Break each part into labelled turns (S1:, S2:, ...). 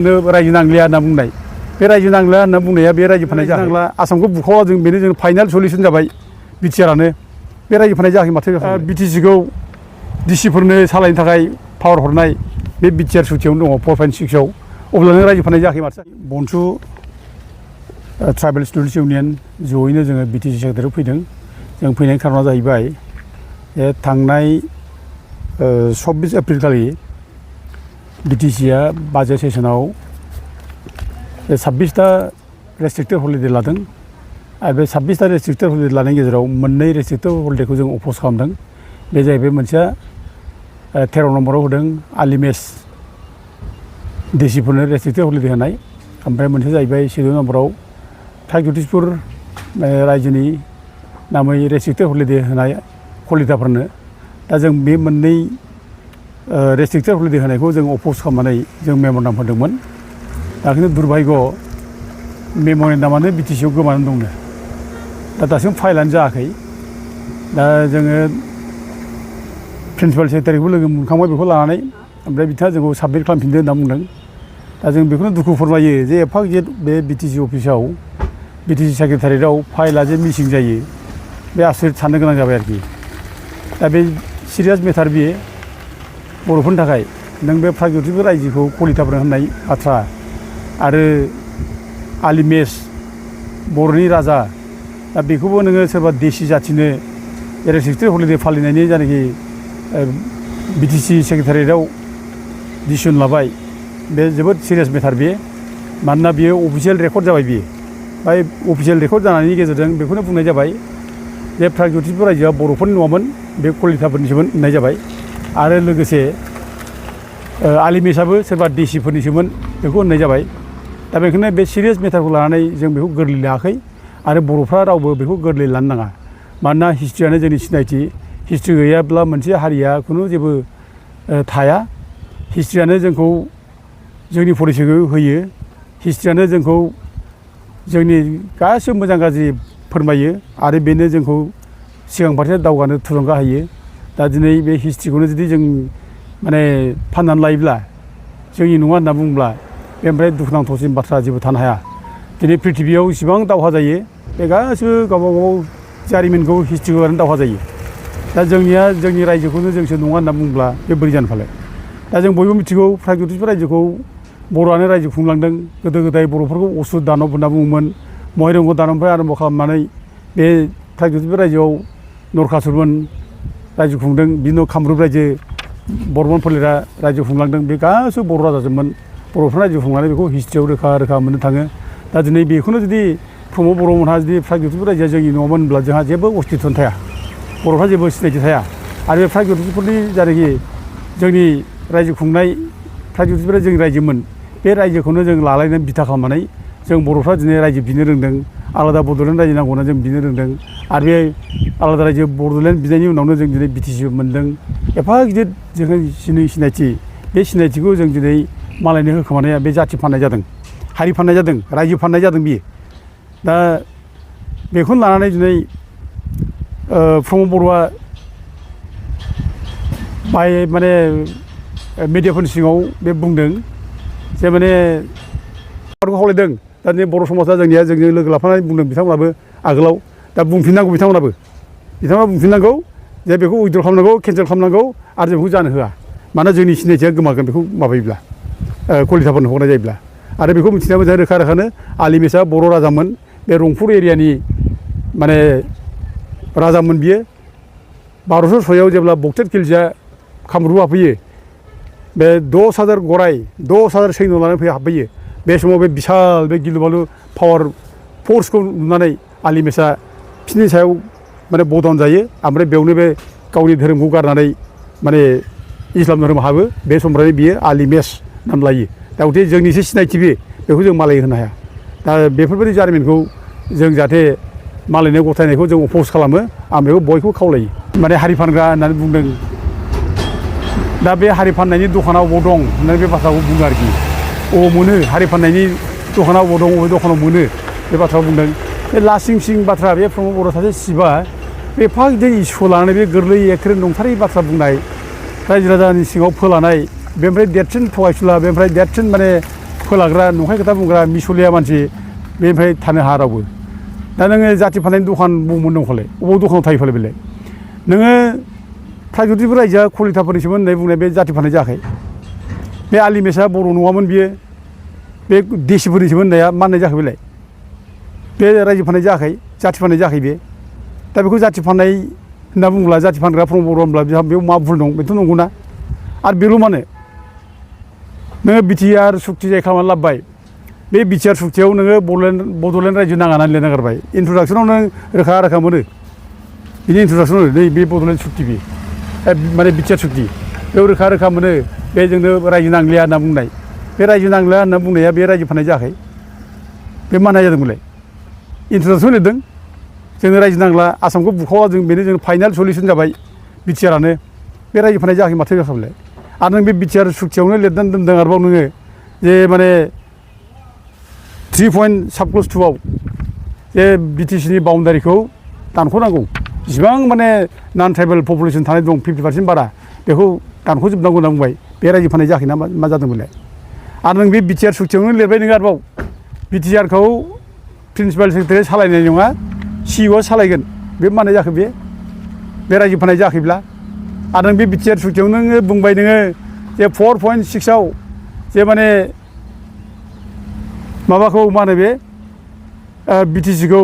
S1: रायजो नांलिया होनना बुंनाय बे रायजो नांलिया होनना बुंनाया बे रायजो फानाय जानांला आसामखौ बुखावा जों बेनो जों फाइनाल सलिउसन जाबाय बिटिआरआनो बे रायजो फानाय जायाखै माथो बिटिसिखौ डिसिफोरनो सालायनो थाखाय पावार हरनाय बे बिटिआर सुथियावनो दङ 4.6 आव अब्ला नों रायजो फानाय जायाखै माथो बनसु ट्राइबेल स्टुडेन्टस इउनियन जयैनो जोङो बिटिसि सेक्रेटारियाव फैदों जों फैनायनि खारना जाहैबाय थांनाय 24 एप्रिल खालि बिटिसिआ बाजेट सेसनाव 26टा रेस्ट्रिक्टेड हलिडे लादों आरो बे 26टा रेस्ट्रिक्टेड हलिडे लानायनि गेजेराव मोननै रेस्ट्रिक्टेड हलिडेखौ जों अपोज खालामदों बे जाहैबाय मोनसेया 13 नम्बराव होदों आलिमेस डिसिफोरनो रेस्ट्रिक्टेड हलिडे होनाय ओमफ्राय मोनसेया जाहैबाय 14 नम्बराव प्रागज्यतिसपुर रायजोनि नामै रेस्ट्रिक्टेड हलिडे होनाय कलिताफोरनो दा जों बे मोननै रेस्ट्रिक्टेड हलिडे होनायखौ जों अपोज खालामनानै जों मेम'रेन्डाम होदोंमोन दा खिन्थु दुर्भाग्य मेम'रेन्डामानो बिटिसिआव गोमानानै दंनो दा दासिम फाइलानो जायाखै दा जोङो प्रिन्सिपाल सेक्रेटारिखौ लोगो मोनखांबाय बेखौ लानानै ओमफ्राय बिथाङा जोंखौ साबमिट खालामफिनदो होनना बुंदों दा जों बेखौनो दुखु फोरमायो जे एफा गिदिर बे बिटिसि अफिसाव बिटिसि सेक्रेटारिएटआव फाइला जे मिसिं जायो बे आसरित साननो गोनां जाबाय आरोखि दा बे सिरियास मेटार बियो बर'फोरनि थाखाय नों बे प्रागज्यतिसपुर रायजोखौ कलिताफोर होननाय बाथ्रा आरो आलिमेस बर'नि राजा दा बेखौबो नोङो सोरबा देसि जाथिनो रेस्ट्रिक्टेड हलिडे फालिनायनि जायनाखि बिटिसि सेक्रेटारिएटआव डिसिसन लाबाय बे जोबोद सिरियास मेटार बेयो मानोना बियो अफिसियेल रेकर्ड जाबाय बियो बाय अफिसियेल रेकर्ड जानायनि गेजेरजों बेखौनो बुंनाय जाबाय जे प्रागज्यतिसपुर रायजोआ बर'फोरनि नङामोन बे कलिताफोरनिसोमोन होननाय जाबाय आरो लोगोसे आलिमेसाबो सोरबा देसिफोरनिसोमोन बेखौ होननाय जाबाय दा बेखायनो बे सिरियास मेटारखौ लानानै जों बेखौ गोरलै लायाखै आरो बर'फ्रा रावबो बेखौ गोरलै लानो नाङा मानोना हिस्ट्रियानो जोंनि सिनायथि हिस्ट्रि गैयाब्ला मोनसे हारिया खुनु जेबो थाया हिस्ट्रियानो जोंखौ जोंनि परिचयखौ होयो हिस्ट्रियानो जोंखौ जोंनि गासिबो मोजां गाज्रि फोरमायो आरो बेनो जोंखौ सिगां फारसे दावगानो थुलुंगा होयो दा दिनै बे हिस्ट्रिखौनो जुदि जों माने फाननानै लायोब्ला जोंनि नङा होनना बुङोब्ला बे ओमफ्राय दुखुनांथावसिन बाथ्रा जेबो थानो हाया दिनै प्रिथिबियाव इसिबां दावहा जायो बे गासिबो गावबा गाव जारिमिनखौ हिस्ट्रिखौ लानानै दावहा जायो दा जोंनिया जोंनि रायजोखौनो जोंसो नङा होनना बुङोब्ला बे बोरै जानो फालाय दा जों बयबो मिथिगौ प्रागज्यतिसपुर रायजोखौ बर'आनो रायजो खुंलांदों गोदो गोदाय बर'फोरखौ असुर दानब होनना बुङोमोन महिरंग दानबनिफ्राय आरम्भ खालामनानै बे प्रागज्यतिसपुर रायजोआव नरखासुरमोन रायजो खुंदों बिनि उनाव कामरुप रायजो बर्मन फोलेरा रायजो खुंलांदों बे गासिबो बर' राजाजोंमोन बर'फ्रा रायजो खुंनानै बेखौ हिस्ट्रियाव रोखा रोखा मोननो थाङो दा दिनै बेखौनो जुदि प्रमद बर'मोनहा जुदि प्रागज्यतिसपुर रायजोआ जोंनि नङामोन होनब्ला जोंहा जेबो अस्तित्व'आनो थाया बर'फ्रा जेबो सिनायथि थाया आरो बे प्रागज्यतिसपुरनि जायनाखि जोंनि रायजो खुंनाय प्रागज्यतिसपुरा जोंनि रायजोमोन बे रायजोखौनो जों लालायनानै बिथा खालामनानै जों बर'फ्रा दिनै रायजो बिनो रोंदों आलादा बड'लेण्ड रायजो नांगौ होनना जों बिनो रोंदों आरो बे आलादा रायजो बड'लेण्ड बिनायनि उनावनो जों दिनै बिटिसि मोनदों एफा गिदिर जोंनि सिनायथि बे सिनायथिखौ जों दिनै मालायनो होखोमानाया बे जाथि फाननाय जादों हारि फाननाय जादों रायजो फाननाय जादों बियो दा बेखौनो लानानै दिनै प्रमद बर'आ माने मिडियाफोरनि सिगाङाव बे बुंदों जे माने खावलायदों दा दिनै बर' समाजा जोंनिया जोंजों लोगो लाफानानै बुंदों बिथांमोनाबो आगोलाव दा बुंफिननांगौ बिथांमोनाबो बुंफिननांगौ जे बेखौ उइद्र' खालामनांगौ केन्सेल खालामनांगौ आरो जों बेखौ जानो होआ मानोना जोंनि सिनायथिया गोमागोन बेखौ माबायोब्ला कलिताफोरनो हरनाय जायोब्ला आरो बेखौ मिथिनाया मोजां रोखा रोखानो आलिमेसा बर' राजामोन बे रंपुर एरियानि माने राजामोन बियो 1206 आव जेब्ला बक्टेट खिलजिया कामरुपआव हाबफैयो बे 10,000 गराय 10,000 सैन्य लानानै हाबफैयो बे समाव बे बिशाल बे गिलु-बालु पावार फर्सखौ नुनानै आलिमेसा बिसोरनि सायाव माने बदन जायो ओमफ्राय बेयावनो बे गावनि धोरोमखौ गारनानै माने इस्लाम धोरोम हाबो बे समनिफ्राय बियो आलिमेस नाम लायो दा गथे जोंनिसो सिनायथि बेखौ जों मालाय होनो हाया दा बेफोरबायदि जारिमिनखौ जों जाहाथे मालायनो गथायनायखौ जों अप'ज खालामो आं बेखौ बयखौबो खावलायो माने हारि फानग्रा होननानै बुंदों दा बे हारि फाननायनि दखाना अबाव दं होननानै बे बाथ्राखौ बुङो आरोखि अबाव मोनो हारि फाननायनि दखाना अबाव दं अबे दखानाव मोनो बे बाथ्राखौ बुंदों बे लासिं सिं बाथ्रा बे प्रमद बर' सासे सिबा बे एफा गिदिर इस्युखौ लानानै बे गोरलै एखेरे नंथारै बाथ्रा बुंनाय रायजो राजानि सिङाव फोलानाय बेनिफ्राय देरसिन थगायसुला बेनिफ्राय देरसिन माने फोलाग्रा नंखाय खोथा बुंग्रा मिसलिया मानसि बेनिफ्राय थानो हाया रावबो दा नोङो जाथि फाननायनि दखान बुंमोन दंखालाय अबाव दखानाव थायो फालाय बेलाय नोङो प्राइभेटफोर रायजोआ कलिताफोरनि सोमोन्दै बुंनाय बे जाथि फाननाय जायाखै बे आलिमेसा बर' नङामोन बियो बे देसिफोरनि सोमोन्दैया माननाय जायाखै बेलाय बे रायजो फाननाय जायाखै जाथि फाननाय जायाखै बे दा बेखौ जाथि फाननाय होनना बुङोब्ला जाथि फानग्रा प्रमद बर' होनब्ला बेयाव मा भुल दं बेथ' नंगौना आरो बेल' मानो नोङो बिटिआर सुक्ति जाय खालामनानै लाबोबाय बे बिटिआर सुक्तियाव नोङो बड'लेण्ड रायजो नाङा होननानै लिरना गारबाय इन्ट्रडाक्सनाव नों रोखा मोनो बिनि इन्ट्रडाक्सनाव नै बे बड'लेण्ड सुक्ति बे माने बिटिआर सुक्ति बेयाव रोखा मोनो बे जोंनो रायजो नांलिया होनना बुंनाय बे रायजो नांलिया होनना बुंनाया बे रायजो फाननाय जायाखै बे मानाय जादोंमोनलाय इन्ट्रडाक्सन लिरदों जोंनो रायजो नांला आसामखौ बुखावा जों बेनो जों फाइनाल सलिउसन जाबाय बिटिआरानो बे रायजो फाननाय जायाखै माथो जाखाबायलाय आरो नों बे बिटिआर सुक्तियावनो लिरनानै दोनदों आरोबाव नोङो जे माने 3 पइन्ट साबक्लस 2आव जे बिटिसिनि बाउन्डारिखौ दानख'नांगौ जिसिबां माने नन ट्राइबेल पपुलेसन थानाय दं 50% बारा बेखौ दानख'जोबनांगौ होनना बुंबाय बे रायजो फाननाय जायाखै ना मा जादोंमोनलाय आरो नों बे बिटिआर सुक्तियावनो लिरबाय नोङो आरोबाव बिटिआरखौ प्रिन्सिपाल सेक्रेटारिया सालायनाय नङा सिइअआ सालायगोन बे माने जाखो बे रायजो फाननाय जायाखैब्ला आरो नों बे बिटिआर सुक्तियाव नोङो बुंबाय नोङो जे 4.6आव जे माने माबाखौ मा होनो बे बिटिसिखौ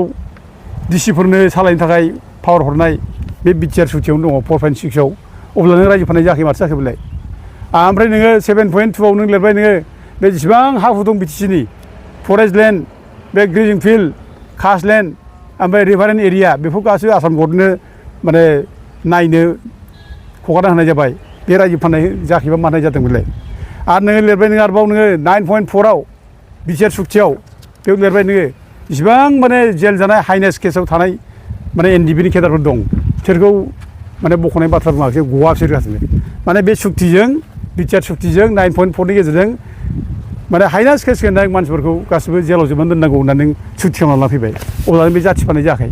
S1: डिसिफोरनो सालायनो थाखाय पावार हरनाय बे बिटिआर सुक्तियावनो दङ 4.6आव अब्ला नों रायजो फाननाय जायाखै माथो जाखो बेलाय ओमफ्राय नोङो 7.2आव नों लिरबाय नोङो बे जेसेबां हा हु दं बिटिसिनि फरेस्ट लेन्ड बे ग्रेजिं फिल्ड कास्ट लेन्ड ओमफ्राय रिभारेन एरिया बेफोर गासैबो आसाम गभर्नमेन्टनो माने नायनो हगारना होनाय जाबाय बे रायजो फाननाय जायाखैबा मानाय जादोंमोनलाय आरो नोङो लिरबाय नोङो आरोबाव नोङो 9.4आव बिटिआर सुक्तियाव बेयाव लिरबाय नोङो जेसेबां माने जेल जानाय हाइनेस केसाव थानाय माने एनडिबिनि केडारफोर दं बिसोरखौ माने बख'नाय बाथ्रा बुङाखै गवा बिसोर गासिबो माने बे सुक्तिजों बिटिआर सुक्तिजों 9.4नि गेजेरजों माने हाइनेस केस गोनां मानसिफोरखौ गासिबो जेलाव जोबनानै दोननांगौ होननानै नों सुक्ति खालामना लाना फैबाय अब्ला बे जाथि फाननाय जायाखै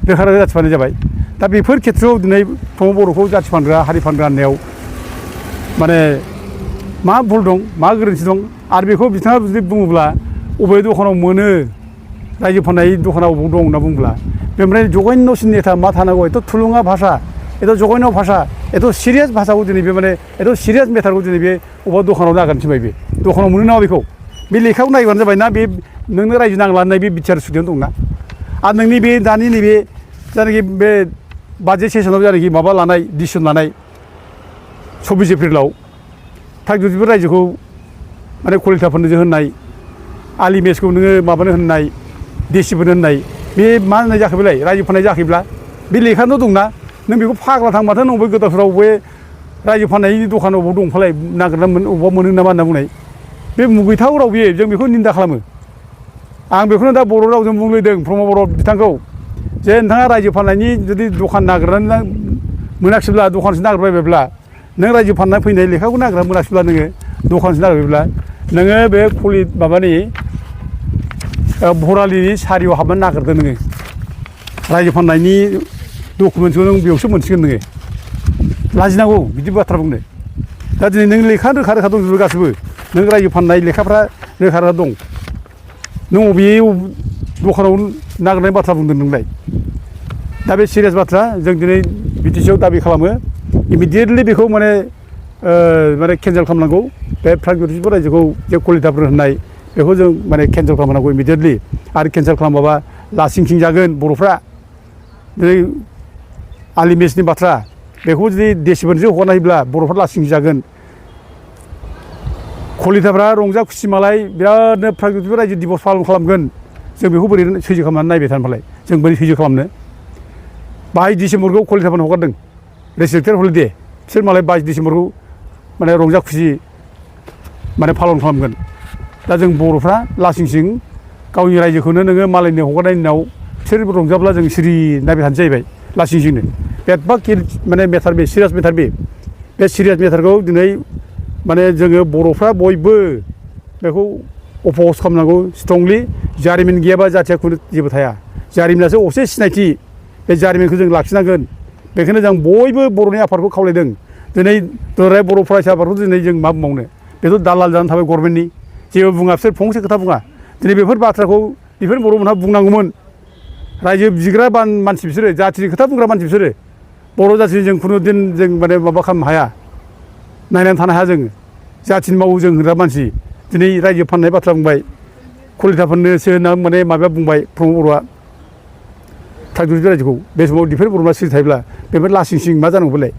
S1: रोखा जाथि फाननाय जाबाय दा बेफोर खेथ्रआव दिनै प्रमद बर'खौ जाथि फानग्रा हारि फानग्रा होननायाव माने मा भुल दं मा गोरोन्थि दं आरो बेखौ बिथाङा जुदि बुङोब्ला बबे दखानाव मोनो रायजो फाननाय दखानाव बबाव दं होनना बुङोब्ला बेनिफ्राय जगन्यसिन नेता मा थानांगौ एथ' थुलुङा भाषा एथ' जगन्य भाषा एथ' सिरियास भाषाखौ दिनै बे माने एथ' सिरियास मेटारखौ दिनै बे बबेबा दखानाव नागिरनो थिनबाय बे दखानाव मोनो नामा बेखौ बे लेखायाव नायबानो जाबाय ना बे नोंनो रायजो नांला होननाय बे बिटिआर सुक्तियावनो दंना आरो नोंनि बे दानि नैबे जायनाखि बे बाजेट सेसनाव जायनाखि माबा लानाय डिसिसन लानाय 24 एप्रिलाव थागिबिफोर रायजोखौ माने कलिताफोरनो होननाय आलिमेसखौ नोङो माबानो होननाय देसिफोरनो होननाय बे मा होननाय जाखो बेलाय रायजो फाननाय जायाखैब्ला बे लेखायावनो दंना नों बेखौ फाग्ला थांबाथ' नों बे गोदावफोराव बे रायजो फाननायनि दखानाव बबाव दंफालाय नागिरना अबावबा मोनो नामा होनना बुंनाय बे मुगैथाव राव बेयो जों बेखौ निन्दा खालामो आं बेखौनो दा बर' रावजों बुंलायदों प्रमद बर' बिथांखौ जे नोंथाङा रायजो फाननायनि जुदि दखान नागिरनानै मोनाखिसैब्ला दखानसो नागिरबायब्ला नों रायजो फाननानै फैनाय लेखाखौ नागिरना मोनाखिसैब्ला नोङो दखानसो नागिरबायब्ला नोङो बे माबानि भरालिनि सारियाव हाबनानै नागिरदो नोङो रायजो फाननायनि डकुमेन्टखौ नों बेयावसो मोनसिगोन नोङो लाजिनांगौ बिदि बाथ्रा बुंनो दा दिनै नों लेखा रोखा दंजोबो गासैबो नों रायजो फाननाय लेखाफ्रा रोखा दं नों बबे दखानाव नागिरनाय बाथ्रा बुंदों नोंलाय दा बे सिरियास बाथ्रा जों दिनै बिटिसिआव दाबि खालामो इमिडियेटलि बेखौ माने केन्सेल खालामनांगौ बे प्राइभेट रायजोखौ जे कलिताफोर होननाय बेखौ जों माने केन्सेल खालामनांगौ इमिडियेटलि आरो केन्सेल खालामाबा लासिंसिं जागोन बर'फ्रा दिनै आलिमेसनि बाथ्रा बेखौ जुदि देसिफोरजों हगारना होयोब्ला बर'फ्रा लासिंसिं जागोन कलिताफ्रा रंजा खुसि मालाय बिरादनो प्राइभेट रायजो दिबस पालन खालामगोन जों बेखौ बोरै सैज्य खालामनानै नायबाय थानो फालाय जों बोरै सैज्य खालामनो 22 डिसेम्बरखौ कलिताफोरनो हगारदों रेस्ट्रिक्टेड हलिडे बिसोर मालाय 22 डिसेम्बरखौ माने रंजा खुसि माने पालन खालामगोन दा जों बर'फ्रा लासिंसिं गावनि रायजोखौनो नोङो मालायनो हगारनायनि उनाव बिसोर रंजाब्ला जों सिरि नायबाय थानो जाहैबाय लासिंसिंनो बेदबा माने मेटार बे सिरियास मेटार बे सिरियास मेटारखौ दिनै माने जोङो बर'फ्रा बयबो बेखौ अपोज खालामनांगौ स्ट्रंलि जारिमिन गैयाबा जाथिया खुनु जेबो थाया जारिमिनासो असे सिनायथि बे जारिमिनखौ जों लाखिनांगोन बेखायनो जों बयबो बर'नि आफादखौ खावलायदों दिनै दुलाराय बर' फरायसा आफादखौ दिनै जों मा बुंबावनो बेथ' दालाल जानानै थाबाय गभर्नमेन्टनि जेबो बुङा बिसोर फंसे खोथा बुङा दिनै बेफोर बाथ्राखौ बेफोर बर'मोनहा बुंनांगौमोन रायजो बिग्रा मानसि बिसोरो जाथिनि खोथा बुंग्रा मानसि बिसोरो बर' जाथिनि जों खुनु दिन जों माने माबा खालामनो हाया नायनानै थानो हाया जोङो जाथिनि मावो जों होग्रा मानसि दिनै रायजो फाननाय बाथ्रा बुंबाय कलिताफोरनोसो होनना माने माबाया बुंबाय प्रमद बर'आ थागिबि रायजोखौ बे समाव बेफोर बर'फ्रा सिरि थायोब्ला बेफोर लासिं सिं मा जानांगौ बेलाय